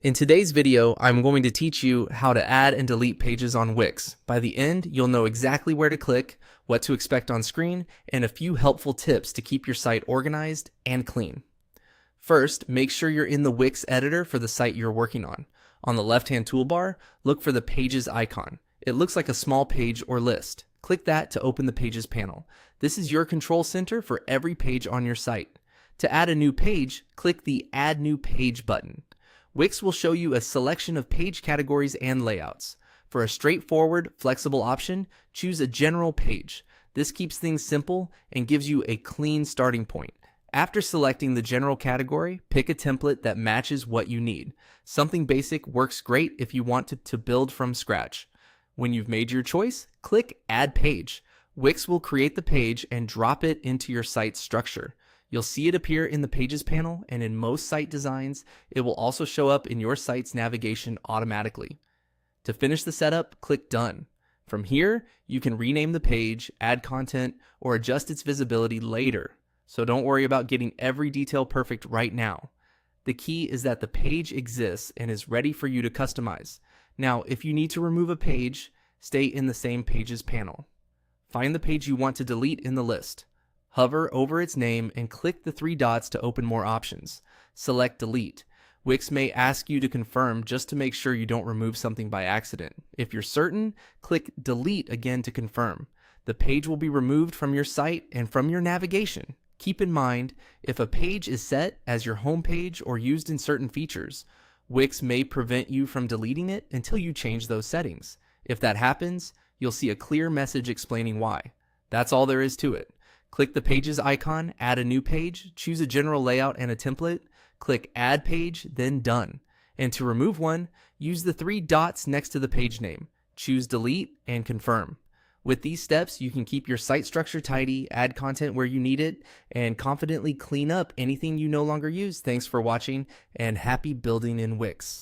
In today's video, I'm going to teach you how to add and delete pages on Wix. By the end, you'll know exactly where to click, what to expect on screen, and a few helpful tips to keep your site organized and clean. First, make sure you're in the Wix editor for the site you're working on. On the left-hand toolbar, look for the Pages icon. It looks like a small page or list. Click that to open the Pages panel. This is your control center for every page on your site. To add a new page, click the Add New Page button. Wix will show you a selection of page categories and layouts. For a straightforward, flexible option, choose a general page. This keeps things simple and gives you a clean starting point. After selecting the general category, pick a template that matches what you need. Something basic works great if you want to build from scratch. When you've made your choice, click Add Page. Wix will create the page and drop it into your site's structure. You'll see it appear in the Pages panel, and in most site designs, it will also show up in your site's navigation automatically. To finish the setup, click Done. From here, you can rename the page, add content, or adjust its visibility later. So don't worry about getting every detail perfect right now. The key is that the page exists and is ready for you to customize. Now, if you need to remove a page, stay in the same Pages panel. Find the page you want to delete in the list. Hover over its name and click the three dots to open more options. Select Delete. Wix may ask you to confirm just to make sure you don't remove something by accident. If you're certain, click Delete again to confirm. The page will be removed from your site and from your navigation. Keep in mind, if a page is set as your home page or used in certain features, Wix may prevent you from deleting it until you change those settings. If that happens, you'll see a clear message explaining why. That's all there is to it. Click the Pages icon, add a new page, choose a general layout and a template, click Add Page, then Done. And to remove one, use the three dots next to the page name. Choose Delete and Confirm. With these steps, you can keep your site structure tidy, add content where you need it, and confidently clean up anything you no longer use. Thanks for watching, and happy building in Wix.